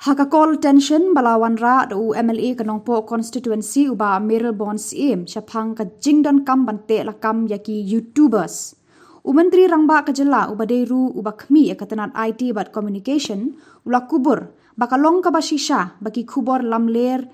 Hakakol tension balawan ra do MLA kanongpo constituency uba Meril Bonds im chapang ka jingdon kam bante lakam yaki YouTubers. Umentri rangba kajela uba deru uba khmi akatanat IT but communication ula Khubor bakalong ka basisha baki Khubor Lamler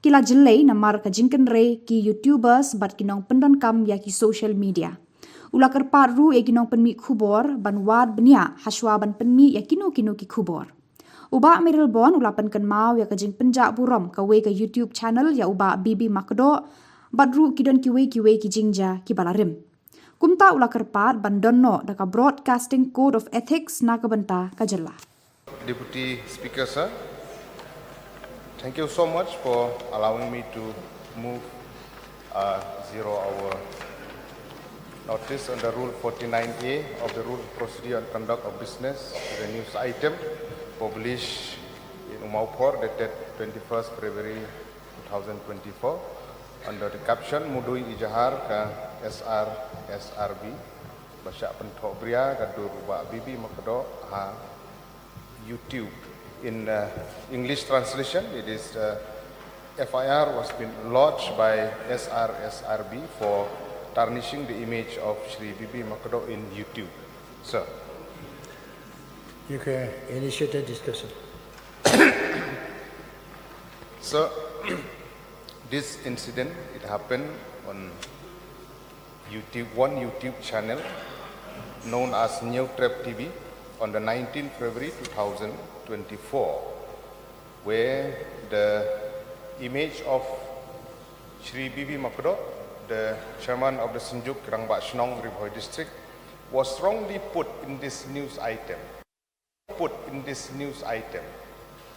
kila jelei namar ka jingken re ki YouTubers but kinong pendon kam yaki social media. Ula kerpat ru e kinong penmi Khubor ban wad benia haswa ban penmi yakino kino ki Khubor. Uba Meril Bon ulapan kan mau ya kajing penjak buram kawe ke YouTube channel ya uba bibi makdo badru kidon kiwe ki jingja ki balarim. Kumta ula kerpat bandonno daka broadcasting code of ethics na kabenta kajela. Deputy Speaker sir, thank you so much for allowing me to move 0-hour notice under Rule 49A of the Rule of Procedure and Conduct of Business to the news item published in Umaupur dated 21st February 2024 under the caption Mudui Ijahar ke SRB Basyak Pentok Bria Gadur Ba Bibi Makdo ha YouTube. In English translation, it is FIR was been lodged by SRB for tarnishing the image of Shri Bibi Makdo in YouTube. Sir. You can initiate the discussion. So, this incident, it happened on one YouTube channel known as Ngut TV on the 19th February 2024, where the image of Shri Bibi Makdo, the chairman of the Sinjuk Rangba Shillong district, was wrongly put in this news item.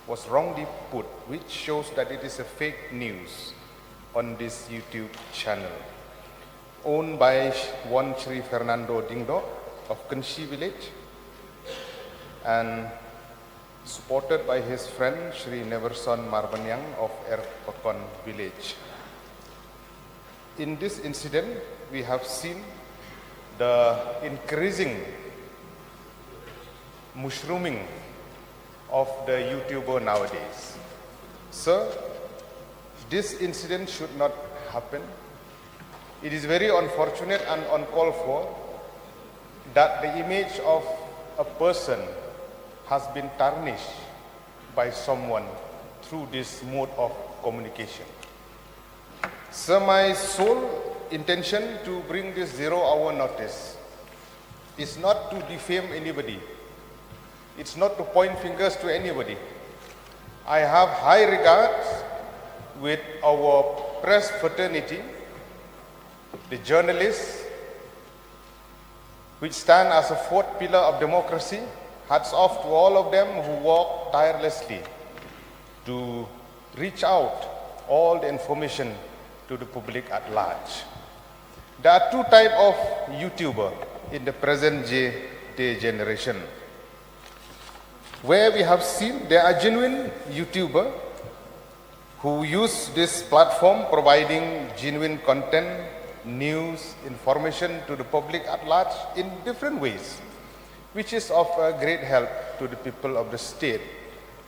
Was wrongly put, which shows that it is a fake news on this YouTube channel owned by one Shri Fernando Dingdo of Kenshi village and supported by his friend Shri Neverson Marbanyang of Erpakon village. In this incident, we have seen the increasing mushrooming of the YouTuber nowadays. Sir, this incident should not happen. It is very unfortunate and uncalled for that the image of a person has been tarnished by someone through this mode of communication. Sir, my sole intention to bring this 0-hour notice is not to defame anybody. It's not to point fingers to anybody. I have high regards with our press fraternity, the journalists, which stand as a fourth pillar of democracy. Hats off to all of them who work tirelessly to reach out all the information to the public at large. There are two types of YouTuber in the present day generation, where we have seen there are genuine YouTuber who use this platform providing genuine content, news, information to the public at large in different ways, which is of great help to the people of the state,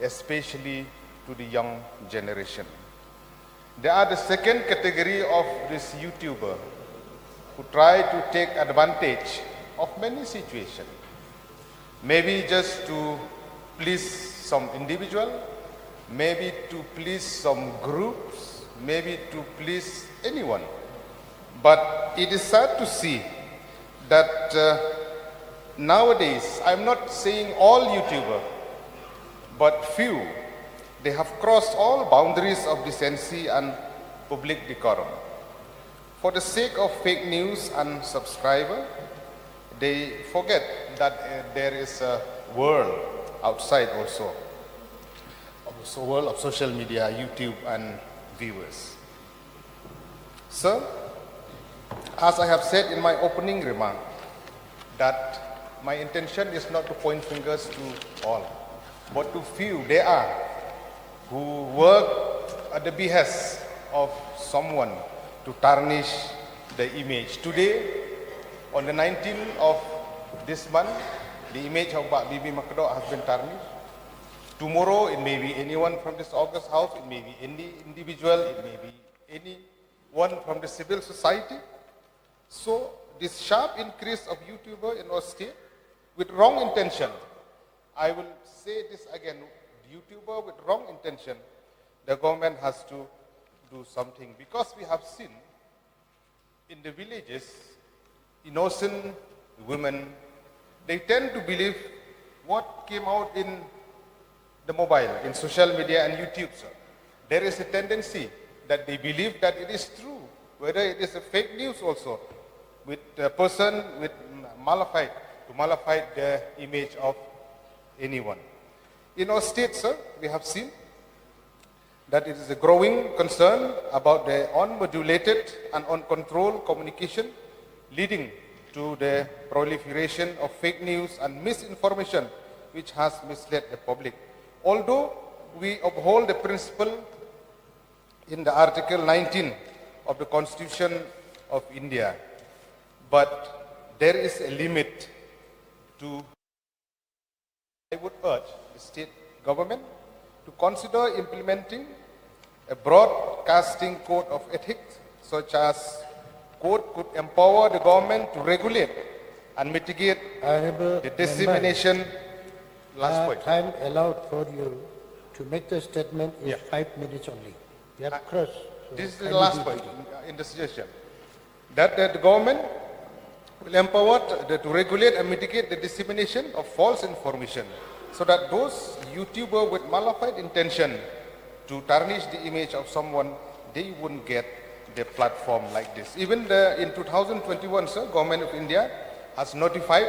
especially to the young generation. There are the second category of this YouTuber who try to take advantage of many situations, maybe just to please some individual, maybe to please some groups, maybe to please anyone. But it is sad to see that nowadays, I'm not saying all YouTubers, but few, they have crossed all boundaries of decency and public decorum. For the sake of fake news and subscriber, they forget that there is a world outside also world of social media, YouTube and viewers. Sir, as I have said in my opening remark, that my intention is not to point fingers to all, but to few there are who work at the behest of someone to tarnish the image. Today, on the 19th of this month, the image of Bibi Makdo has been tarnished. Tomorrow, it may be anyone from this August House, it may be any individual, it may be anyone from the civil society. So, this sharp increase of YouTuber in our state with wrong intention, I will say this again, YouTuber with wrong intention, the government has to do something, because we have seen in the villages, innocent women, they tend to believe what came out in the mobile, in social media and YouTube. Sir. There is a tendency that they believe that it is true, whether it is a fake news also, with a person with mallify the image of anyone. In our state, sir, we have seen that it is a growing concern about the unmodulated and uncontrolled communication leading to the proliferation of fake news and misinformation which has misled the public. Although we uphold the principle in the Article 19 of the Constitution of India, but there is a limit to. I would urge the state government to consider implementing a broadcasting code of ethics, such as code could empower the government to regulate and mitigate the dissemination. Last point. Time allowed for you to make the statement is 5 minutes only. You have crossed. So this is the last point in the suggestion. That the government will empower to regulate and mitigate the dissemination of false information, so that those YouTubers with malified intention to tarnish the image of someone, they wouldn't get the platform like this. Even in 2021, sir, Government of India has notified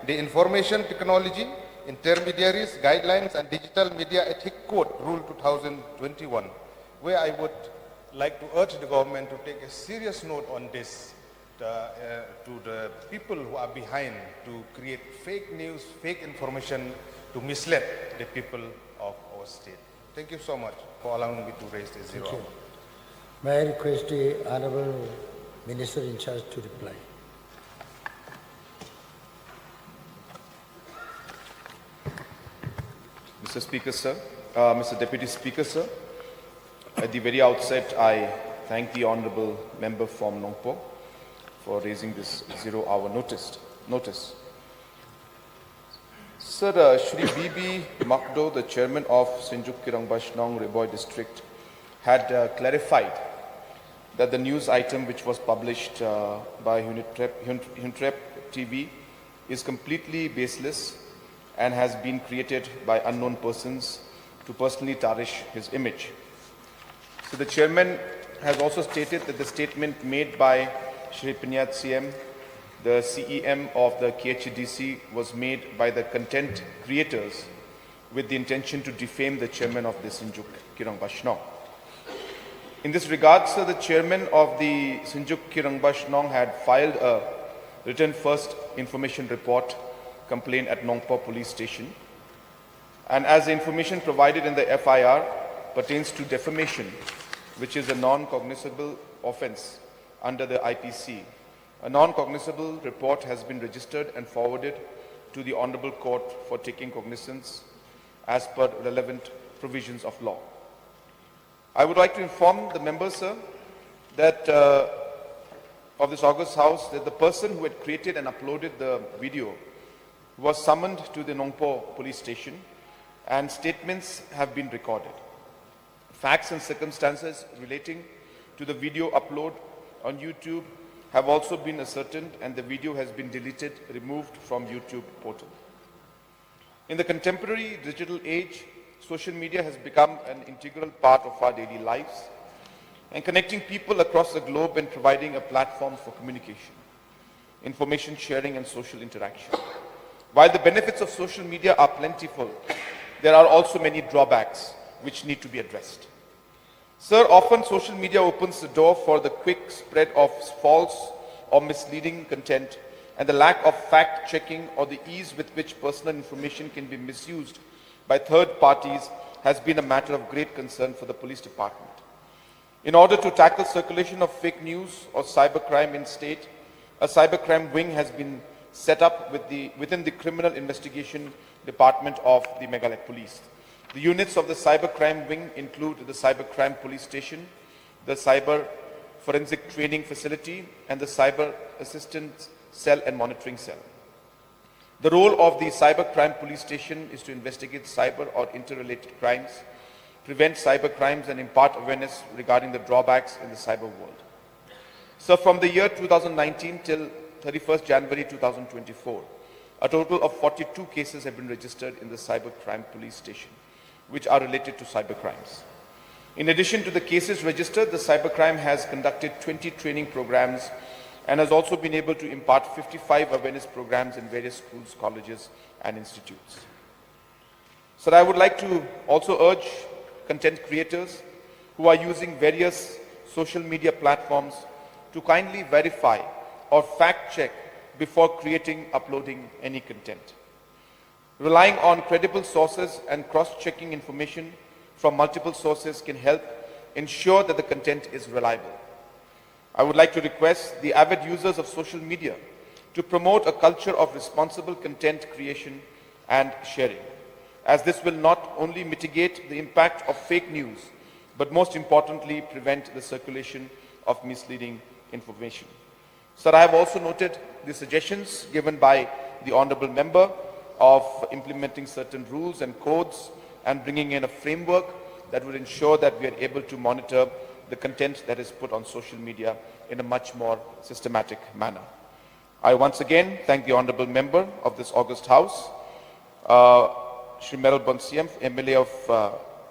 the Information Technology Intermediaries Guidelines and Digital Media Ethic Code, Rule 2021, where I would like to urge the government to take a serious note on this to the people who are behind to create fake news, fake information to mislead the people of our state. Thank you so much for allowing me to raise this zero hour. May I request the Honorable Minister in charge to reply. Mr. Speaker, sir, Mr. Deputy Speaker, sir, at the very outset, I thank the Honourable Member from Nongpo for raising this 0 hour notice. Sir, Shri B.B. Makdo, the chairman of Sinjuk Kirangbashnong Reboy district, had clarified that the news item which was published by Huntrep TV is completely baseless and has been created by unknown persons to personally tarnish his image. So the chairman has also stated that the statement made by Shri Pinyat CM, the CEM of the KHDC, was made by the content creators with the intention to defame the chairman of the Sinjuk Kirangbashnong. In this regard, sir, the chairman of the Sinjuk Kirangbashnong had filed a written first information report complaint at Nongpo police station. And as the information provided in the FIR pertains to defamation, which is a non-cognizable offense under the IPC, a non-cognizable report has been registered and forwarded to the Honorable Court for taking cognizance as per relevant provisions of law. I would like to inform the members, sir, that of this August House, that the person who had created and uploaded the video was summoned to the Nongpo police station and statements have been recorded. Facts and circumstances relating to the video upload on YouTube have also been ascertained and the video has been deleted, removed from YouTube portal. In the contemporary digital age, social media has become an integral part of our daily lives and connecting people across the globe and providing a platform for communication, information sharing and social interaction. While the benefits of social media are plentiful, there are also many drawbacks which need to be addressed. Sir, often social media opens the door for the quick spread of false or misleading content, and the lack of fact-checking or the ease with which personal information can be misused by third parties has been a matter of great concern for the police department. In order to tackle circulation of fake news or cybercrime in state, a cybercrime wing has been set up within the Criminal Investigation Department of the Meghalaya Police. The units of the cybercrime wing include the cybercrime police station, the cyber forensic training facility, and the cyber assistance cell and monitoring cell. The role of the cybercrime police station is to investigate cyber or interrelated crimes, prevent cyber crimes, and impart awareness regarding the drawbacks in the cyber world. So from the year 2019 till 31st January 2024, a total of 42 cases have been registered in the cybercrime police station, which are related to cyber crimes. In addition to the cases registered, the cybercrime has conducted 20 training programs and has also been able to impart 55 awareness programs in various schools, colleges, and institutes. So I would like to also urge content creators who are using various social media platforms to kindly verify or fact check before creating, uploading any content. Relying on credible sources and cross-checking information from multiple sources can help ensure that the content is reliable. I would like to request the avid users of social media to promote a culture of responsible content creation and sharing, as this will not only mitigate the impact of fake news, but most importantly, prevent the circulation of misleading information. Sir, I have also noted the suggestions given by the Honourable Member of implementing certain rules and codes and bringing in a framework that would ensure that we are able to monitor the content that is put on social media in a much more systematic manner. I once again thank the Honourable Member of this August House, Shri Meral Bonsiam, MLA of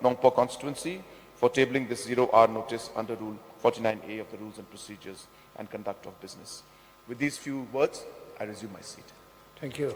Nongpo constituency, for tabling this 0-hour notice under Rule 49A of the Rules and Procedures and Conduct of Business. With these few words, I resume my seat. Thank you.